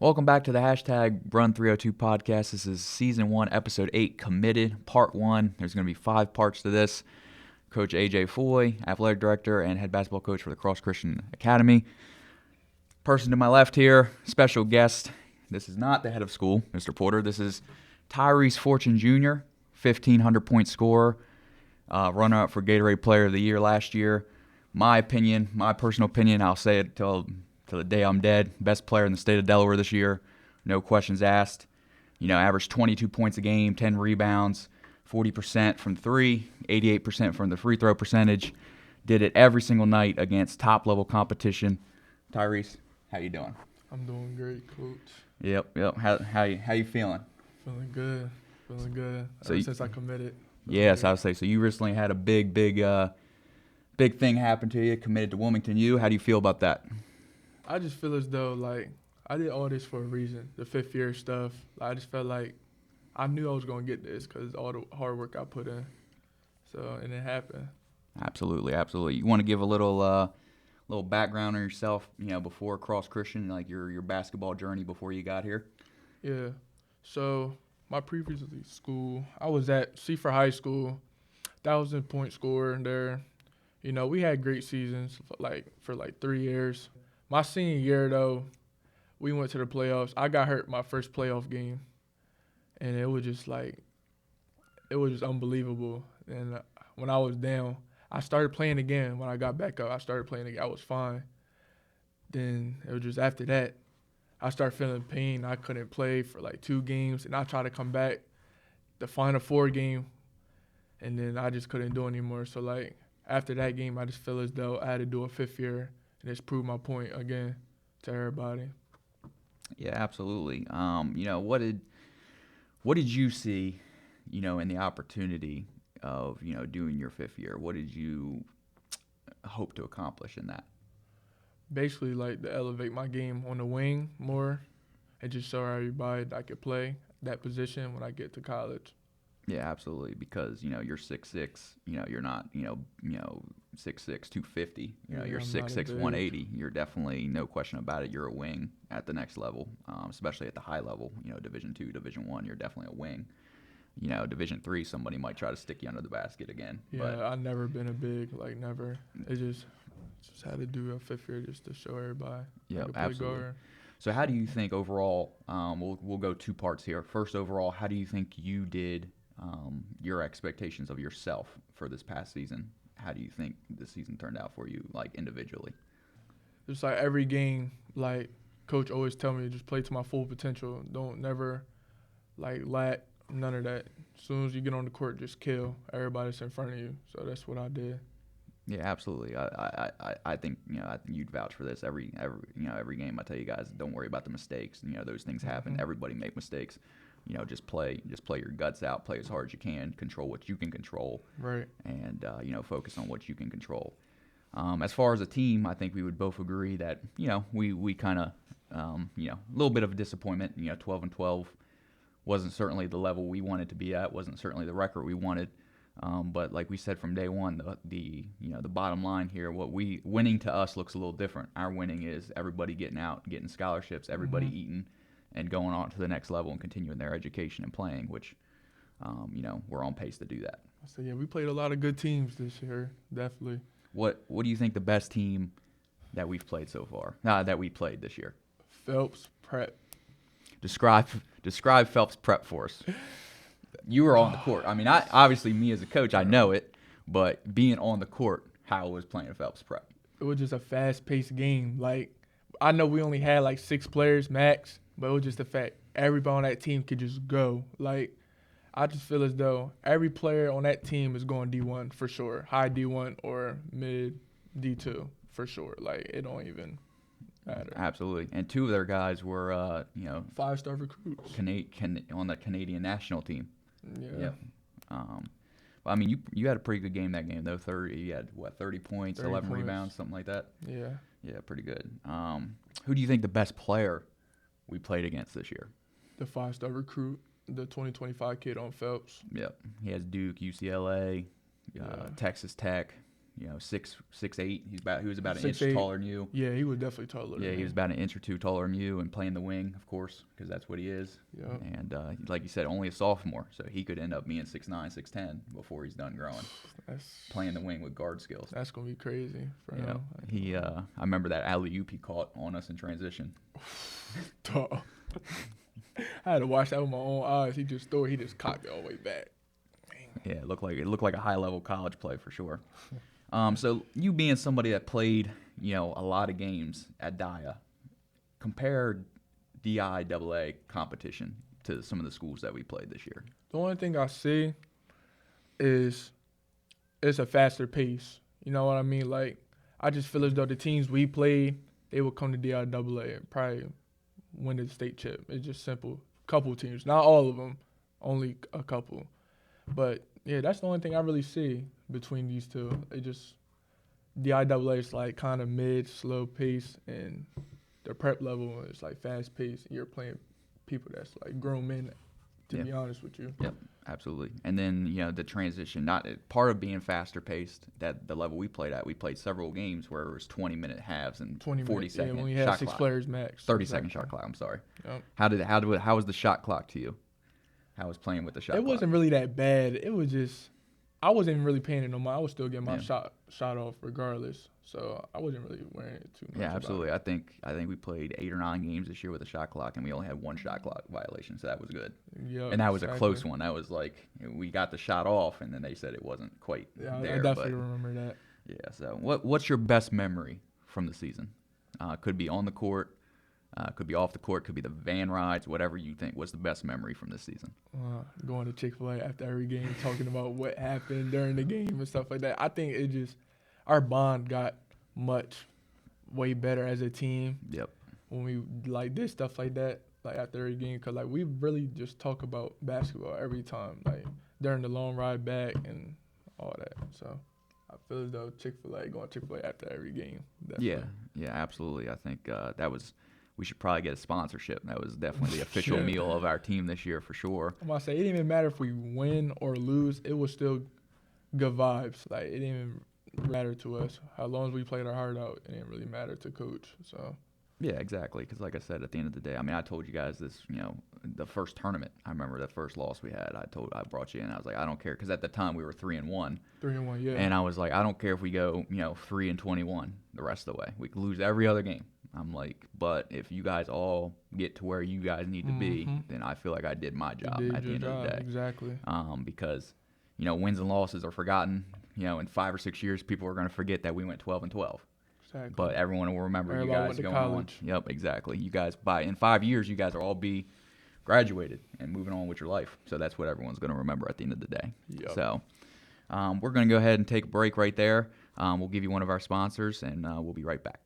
Welcome back to the hashtag Run302 podcast. This is season 1, episode 8, Committed, part 1. There's going to be 5 parts to this. Coach AJ Foy, athletic director and head basketball coach for the Cross Christian Academy. Person to my left here, special guest. This is not the head of school, Mr. Porter. This is Tyrese Fortune Jr., 1,500-point scorer, runner-up for Gatorade Player of the Year last year. My opinion, my personal opinion, I'll say it till the day I'm dead. Best player in the state of Delaware this year. No questions asked. Averaged 22 points a game, 10 rebounds, 40% from 3, 88% from the free throw percentage. Did it every single night against top-level competition. Tyrese, how you doing? I'm doing great, Coach. Yep. How you feeling? Feeling good. So Ever since I committed. Yes, I would say. So you recently had a big thing happen to you, committed to Wilmington U. How do you feel about that? I just feel as though, I did all this for a reason. The fifth year stuff. I just felt like I knew I was going to get this because all the hard work I put in. And it happened. Absolutely. You want to give a little background on yourself, before Cross Christian, like your basketball journey before you got here? Yeah. So my previous school, I was at Seaford High School, 1,000-point scorer there. We had great seasons, for 3 years. My senior year, though, we went to the playoffs. I got hurt my first playoff game, and it was just unbelievable. And when I was down, I started playing again. When I got back up, I started playing again. I was fine. Then it was just after that, I started feeling pain. I couldn't play for 2 games, and I tried to come back the Final Four game, and then I just couldn't do it anymore. So, after that game, I just feel as though I had to do a fifth year and just prove my point again to everybody. Yeah, absolutely. What did you see, in the opportunity of, doing your fifth year? What did you hope to accomplish in that? Basically, to elevate my game on the wing more and just show everybody that I could play that position when I get to college. Yeah, absolutely. Because you're 6'6", you're not 6'6", 250. You're 6'6", 180. You're definitely, no question about it, you're a wing at the next level, especially at the high level. Division II, Division I, you're definitely a wing. Division III, somebody might try to stick you under the basket again. Yeah, I've never been a big, never. It just had to do a fifth year just to show everybody. Yeah, absolutely. Guard. So how do you think overall, we'll go 2 parts here. First, overall, how do you think you did your expectations of yourself for this past season? How do you think this season turned out for you, individually? Just every game, Coach always tell me, just play to my full potential. Don't never, lack, none of that. As soon as you get on the court, just kill everybody that's in front of you. So that's what I did. Yeah, absolutely. I think I think you'd vouch for this. Every game, I tell you guys, don't worry about the mistakes. Those things happen. Mm-hmm. Everybody make mistakes. Just play your guts out. Play as hard as you can. Control what you can control. Right. And focus on what you can control. As far as a team, I think we would both agree that we kind of a little bit of a disappointment. 12-12 wasn't certainly the level we wanted to be at. Wasn't certainly the record we wanted. But like we said from day one, the bottom line here, winning to us looks a little different. Our winning is everybody getting out, getting scholarships, everybody Mm-hmm. eating, and going on to the next level and continuing their education and playing, which we're on pace to do that. So yeah, we played a lot of good teams this year, definitely. What do you think the best team that we've played so far? That we played this year? Phelps Prep. Describe Phelps Prep for us. You were on the court. I mean, obviously me as a coach, I know it, but being on the court, how was playing at Phelps Prep? It was just a fast-paced game. I know we only had 6 players max, but it was just the fact everybody on that team could just go. I just feel as though every player on that team is going D1 for sure, high D1 or mid D2 for sure. It don't even matter. Absolutely. And 2 of their guys were, 5-star recruits. On the Canadian national team. Yeah. I mean, you had a pretty good game that game, though. You had, 30 points, 30 11 points. rebounds, something like that? Yeah. Yeah, pretty good. Who do you think the best player we played against this year? The 5-star recruit, the 2025 kid on Phelps. Yep. He has Duke, UCLA, Texas Tech, 6'8". He was about an inch 6'8". taller than you. Yeah, he was definitely taller. Yeah, than he me. was about an inch or two taller than you, and playing the wing, of course, because that's what he is. Yeah. And like you said, only a sophomore, so he could end up being 6'9", 6'10" before he's done growing. That's Playing the wing with guard skills. That's gonna be crazy for Yeah, him. I remember that alley-oop he caught on us in transition. Dog. I had to watch that with my own eyes. He just cocked it all the way back. Yeah, it looked like a high-level college play for sure. So you being somebody that played, a lot of games at DIA, compare DIAA competition to some of the schools that we played this year. The only thing I see is it's a faster pace. You know what I mean? Like, I just feel as though the teams we played, they would come to DIAA and probably win the state chip. It's just simple. Couple teams, not all of them, only a couple. But yeah, that's the only thing I really see between these two. It just DIAA is like kind of mid, slow pace, and the prep level is like fast pace. You're playing people that's like grown men. To be honest with you. Yep, absolutely. And then the transition, not part of being faster paced. That the level we played several games where it was 20-minute halves and 40-second when we shot had 6 clock. players max. 30-second shot clock. I'm sorry. Yep. How was the shot clock to you? How was playing with the shot clock? It wasn't really that bad. It was just I wasn't even really paying it no mind. I was still getting my shot off regardless. So I wasn't really wearing it too much. Yeah, absolutely. I think we played 8 or 9 games this year with a shot clock, and we only had one shot clock violation, so that was good. Yeah, and that was a close one. That was like we got the shot off, and then they said it wasn't quite there. I definitely remember that. Yeah. So what's your best memory from the season? Could be on the court, could be off the court, could be the van rides, whatever you think. What's the best memory from this season? Going to Chick-fil-A after every game, talking about what happened during the game and stuff like that. I think it just our bond got way better as a team. Yep. When we did stuff like that, like after every game, because we really just talk about basketball every time, like during the long ride back and all that. So I feel as though going to Chick-fil-A after every game. Definitely. Yeah, absolutely. I think we should probably get a sponsorship. That was definitely the official meal of our team this year for sure. I'm going to say, it didn't even matter if we win or lose. It was still good vibes. Like, it didn't even matter to us. How long as we played our heart out, it didn't really matter to coach. So. Yeah, exactly. Because like I said, at the end of the day, I mean, I told you guys this, the first tournament. I remember the first loss we had. I brought you in. I was like, I don't care, because at the time we were 3-1. 3-1, yeah. And I was like, I don't care if we go, 3-21 the rest of the way. We could lose every other game. I'm like, but if you guys all get to where you guys need to be, then I feel like I did my job at the end of the day. Exactly. Because, wins and losses are forgotten. In 5 or 6 years, people are going to forget that we went 12-12. Exactly. But everyone will remember you guys going college. on. Yep, exactly. You guys, in 5 years, you guys will all be graduated and moving on with your life. So that's what everyone's going to remember at the end of the day. Yep. So we're going to go ahead and take a break right there. We'll give you one of our sponsors, and we'll be right back.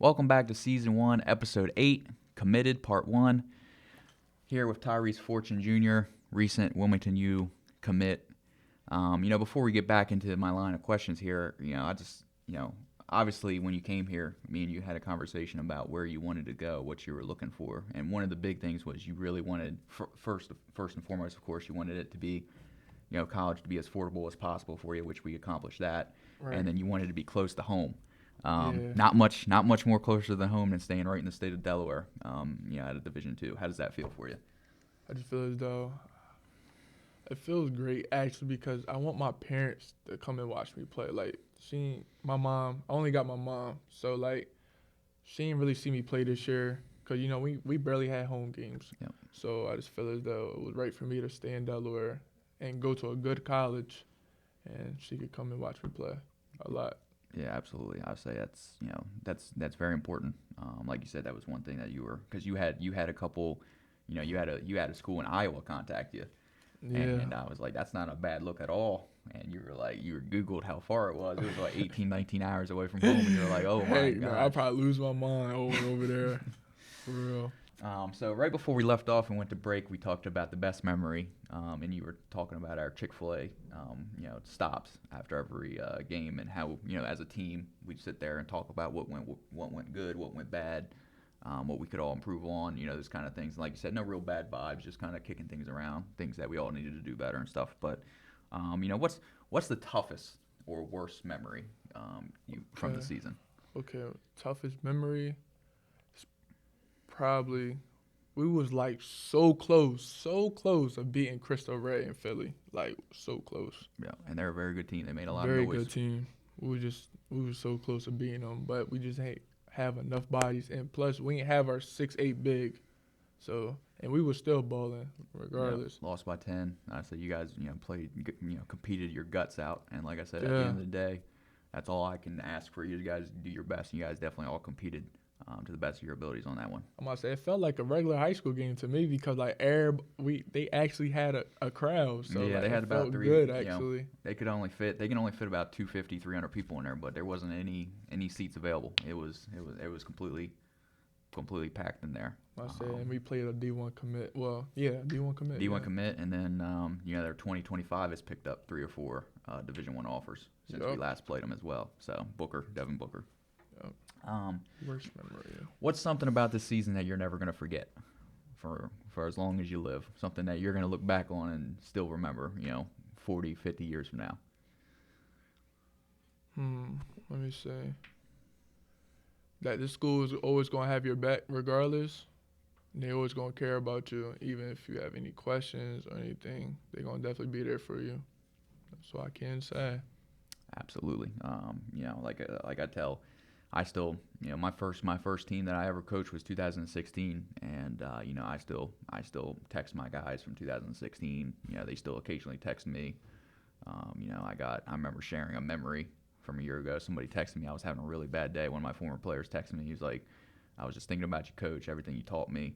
Welcome back to Season 1, Episode 8, Committed, Part 1. Here with Tyrese Fortune Jr., recent Wilmington U commit. Before we get back into my line of questions here, I just, obviously when you came here, me and you had a conversation about where you wanted to go, what you were looking for. And one of the big things was you really wanted, first and foremost, of course, you wanted it to be, college to be as affordable as possible for you, which we accomplished that. Right. And then you wanted to be close to home. Not much more closer than home than staying right in the state of Delaware, at a Division II. How does that feel for you? I just feel as though it feels great, actually, because I want my parents to come and watch me play. Like, my mom, I only got my mom, so, she didn't really see me play this year because, we barely had home games. Yep. So I just feel as though it was right for me to stay in Delaware and go to a good college, and she could come and watch me play a lot. Yeah, absolutely. I would say that's very important. Like you said, that was one thing that because you had a couple, you had a school in Iowa contact you, and I was like, that's not a bad look at all. And you were Googled how far it was. It was like 18, 19 hours away from home, and you were like, oh my God. I'll probably lose my mind over there, for real. So right before we left off and went to break, we talked about the best memory, and you were talking about our Chick-fil-A, stops after every game, and how, as a team, we'd sit there and talk about what went good, what went bad. what we could all improve on, those kind of things. And like you said, no real bad vibes, just kind of kicking things around, things that we all needed to do better and stuff. But, what's the toughest or worst memory from the Okay. season? Okay. Toughest memory. Probably we was like so close of beating Cristo Rey in Philly. Like so close. Yeah, and they're a very good team. They made a lot of Very noise. good team. We were so close to beating them, but we just ain't have enough bodies, and plus we ain't have our 6'8" big, so and we were still balling regardless. Lost by 10. I said you guys, played, competed your guts out, and like I said, at the Yeah, end of the day, that's all I can ask for you guys to do your best. You guys definitely all competed to the best of your abilities on that one. I'm gonna say it felt like a regular high school game to me because like they actually had a crowd, so Yeah, like they had it about felt three. good actually. They can only fit about 250, 300 people in there, but there wasn't any seats available. It was completely packed in there. I said, and we played a D1 commit. Well, yeah, D1 commit. D1 Yeah. commit, and then their 2025 has picked up 3 or 4 Division One offers since we Yup. last played them as well. So Devin Booker. Yup. Um, Worst memory. what's something about this season that you're never gonna forget for as long as you live? Something that you're gonna look back on and still remember, 40, 50 years from now. Let me say that this school is always gonna have your back regardless. And they always gonna care about you, even if you have any questions or anything. They're gonna definitely be there for you. That's what I can say. Absolutely. Like I tell, I still, my first team that I ever coached was 2016, and I still text my guys from 2016. They still occasionally text me. I remember sharing a memory from a year ago. Somebody texted me. I was having a really bad day. One of my former players texted me. He was like, "I was just thinking about you, coach. Everything you taught me."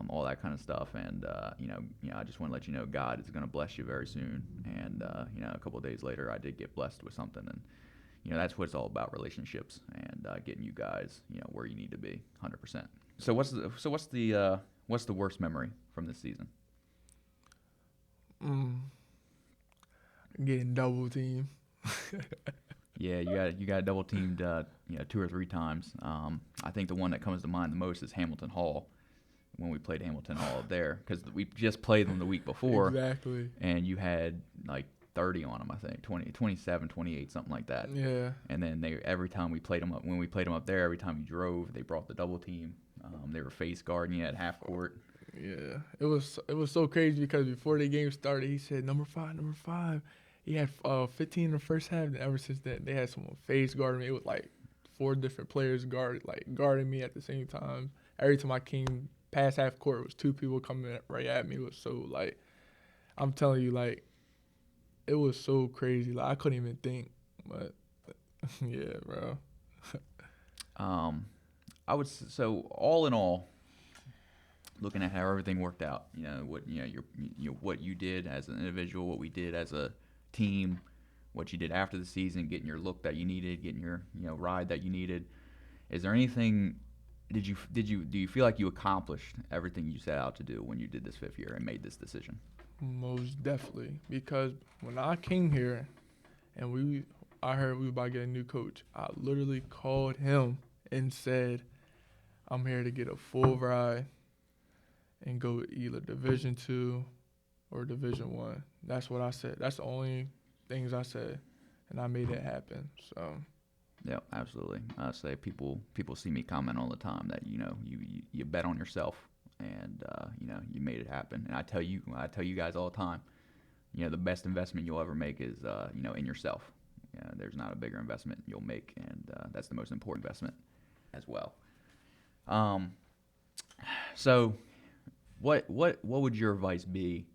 All that kind of stuff, and I just want to let you know God is going to bless you very soon. And a couple of days later, I did get blessed with something, and that's what it's all about: relationships and getting you guys where you need to be, 100%. So what's the worst memory from this season? Mm, Getting double teamed. Yeah, you got double teamed 2 or 3 times. I think the one that comes to mind the most is Hamilton Hall, when we played Hamilton Hall up there, because we just played them the week before. Exactly. And you had like 30 on them, I think, 20, 27, 28, something like that. Yeah. And then every time we played them up, when we played them up there, every time you drove, they brought the double team. They were face guarding you at half court. Yeah. It was so crazy because before the game started, he said number five. He had 15 in the first half, and ever since then, they had someone face guarding me. It was like 4 different players guarding me at the same time. Every time I came past half court, it was 2 people coming right at me. It was so I'm telling you, it was so crazy. Like I couldn't even think. But yeah, bro. So all in all, looking at how everything worked out, what you did as an individual, what we did as a team, what you did after the season, getting your look that you needed, getting your ride that you needed. Is there anything? Do you feel like you accomplished everything you set out to do when you did this 5th year and made this decision? Most definitely, because when I came here and I heard we were about to get a new coach, I literally called him and said, "I'm here to get a full ride and go either Division 2 or Division 1." That's what I said. That's the only things I said, and I made it happen. So. Yeah, absolutely. I say people see me comment all the time that you bet on yourself, and you made it happen. And I tell you guys all the time, the best investment you'll ever make is in yourself. There's not a bigger investment you'll make, and that's the most important investment as well. So what would your advice be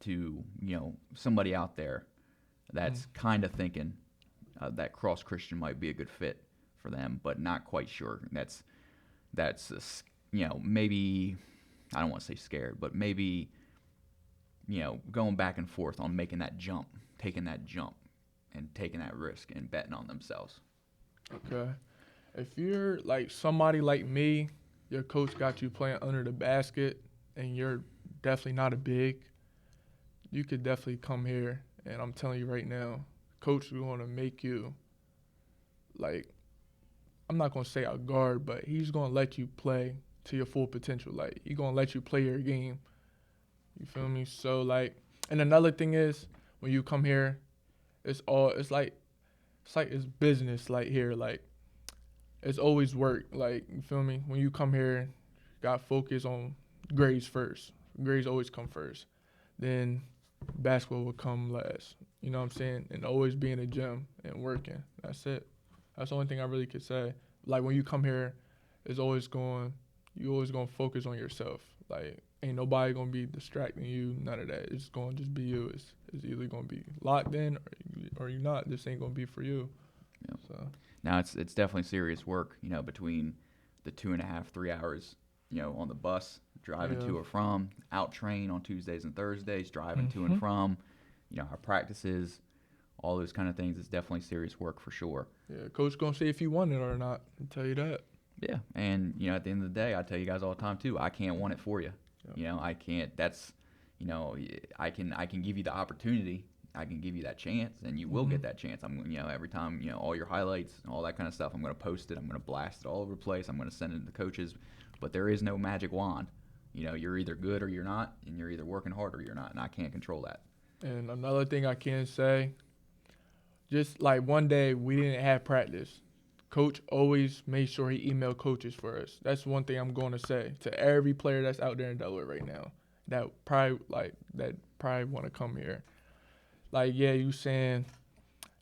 to somebody out there that's kind of thinking that Cross Christian might be a good fit for them, but not quite sure? That's maybe, I don't want to say scared, but maybe going back and forth on making that jump, taking that jump, and taking that risk and betting on themselves. Okay. If you're like somebody like me, your coach got you playing under the basket, and you're definitely not a big, you could definitely come here. And I'm telling you right now, coach is going to make you like I'm not gonna say a guard, but he's gonna let you play to your full potential. Like he's gonna let you play your game. You feel me? So like, and another thing is when you come here, it's business. Like here, like it's always work. Like you feel me? When you come here, got focus on grades first. Grades always come first. Then basketball will come last. You know what I'm saying? And always be in the gym and working. That's it. That's the only thing I really could say. Like when you come here, you always gonna focus on yourself. Like ain't nobody gonna be distracting you. None of that. It's gonna just be you. It's either gonna be locked in or you not. This ain't gonna be for you. Yeah. So Now it's definitely serious work, between the 2.5, 3 hours, on the bus, driving to or from, out train on Tuesdays and Thursdays, driving to and from, our practices, all those kind of things. It's definitely serious work for sure. yeah, coach gonna say if you want it or not. I'll tell you that. Yeah, and at the end of the day, I tell you guys all the time too. I can't want it for you. Yep. I can't. That's, I can give you the opportunity. I can give you that chance, and you will get that chance. I'm, every time, all your highlights and all that kind of stuff, I'm going to post it. I'm going to blast it all over the place. I'm going to send it to the coaches, but there is no magic wand. You're either good or you're not, and you're either working hard or you're not, and I can't control that. And another thing I can say, just like one day we didn't have practice. Coach always made sure he emailed coaches for us. That's one thing I'm going to say to every player that's out there in Delaware right now that probably want to come here. Like, yeah, you saying,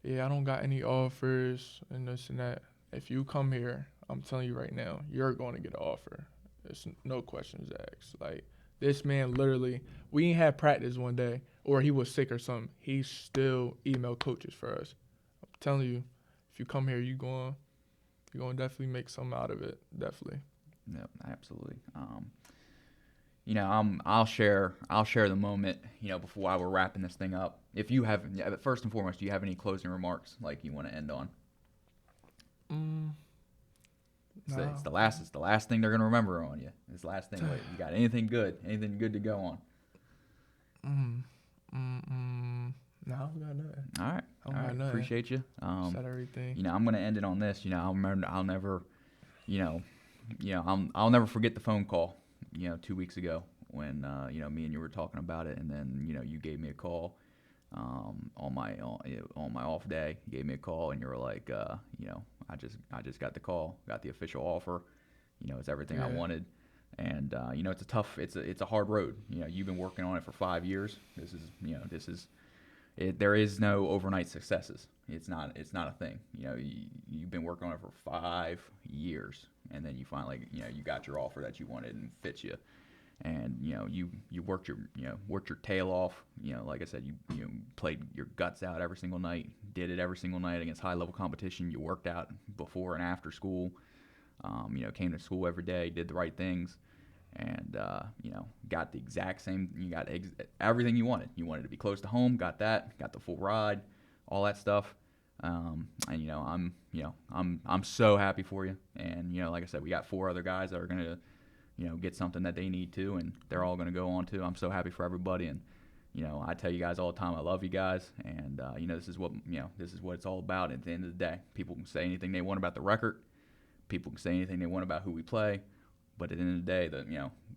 yeah, I don't got any offers and this and that. If you come here, I'm telling you right now, you're going to get an offer. There's no questions asked. Like, this man literally, we ain't had practice one day, or he was sick or something. He still emailed coaches for us. I'm telling you, if you come here, you're going to definitely make something out of it. Definitely. No, absolutely. I'll share the moment, before while we're wrapping this thing up. If you have, but first and foremost, do you have any closing remarks like you want to end on? It's the last thing they're gonna remember on you. It's the last thing. Like, you got anything good to go on? No, I don't got nothing. All right. I don't got nothing. Appreciate you. Said everything. I'm gonna end it on this. I'll never, I'll never forget the phone call. 2 weeks ago when me and you were talking about it, and then you gave me a call on my off day. You gave me a call, and you were like, I just got the call, got the official offer. It's everything I wanted, and it's a hard road. You've been working on it for 5 years. There is no overnight successes. It's not a thing. You've been working on it for 5 years, and then you finally, you got your offer that you wanted and fits you, and you worked your tail off. Like I said, you played your guts out every single night, did it every single night against high level competition. You worked out before and after school. Came to school every day, did the right things. And, got the exact same, you got everything you wanted. You wanted to be close to home, got that, got the full ride, all that stuff. And, I'm so happy for you. And, like I said, we got 4 other guys that are going to, get something that they need to, and they're all going to go on to. I'm so happy for everybody. And, I tell you guys all the time, I love you guys. And, this is what it's all about at the end of the day. People can say anything they want about the record. People can say anything they want about who we play. But at the end of the day,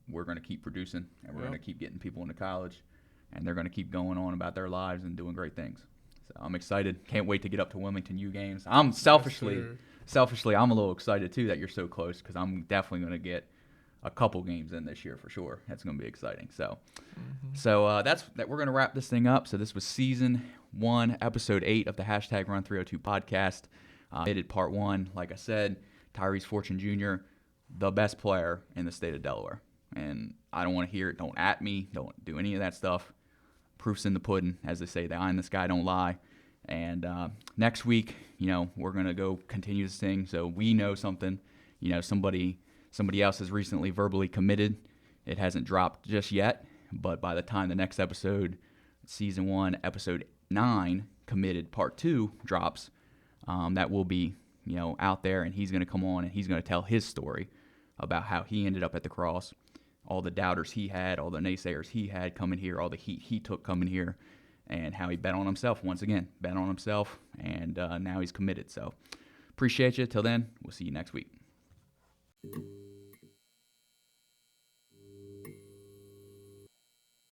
we're going to keep producing, and we're going to keep getting people into college, and they're going to keep going on about their lives and doing great things. So I'm excited. Can't wait to get up to Wilmington U games. I'm selfishly, I'm a little excited too that you're so close, because I'm definitely going to get a couple games in this year for sure. That's going to be exciting. So, we're going to wrap this thing up. So this was season 1, episode 8 of the Run 302 podcast. Edited part 1. Like I said, Tyrese Fortune Jr., the best player in the state of Delaware. And I don't want to hear it. Don't at me. Don't do any of that stuff. Proof's in the pudding, as they say. The eye in the sky don't lie. And next week, we're going to go continue this thing. So we know something. Somebody else has recently verbally committed. It hasn't dropped just yet. But by the time the next episode, season 1, episode 9, committed part 2 drops, that will be, out there. And he's going to come on and he's going to tell his story about how he ended up at the Cross, all the doubters he had, all the naysayers he had coming here, all the heat he took coming here, and how he bet on himself once again, and now he's committed. So Appreciate you. Till then, we'll see you next week.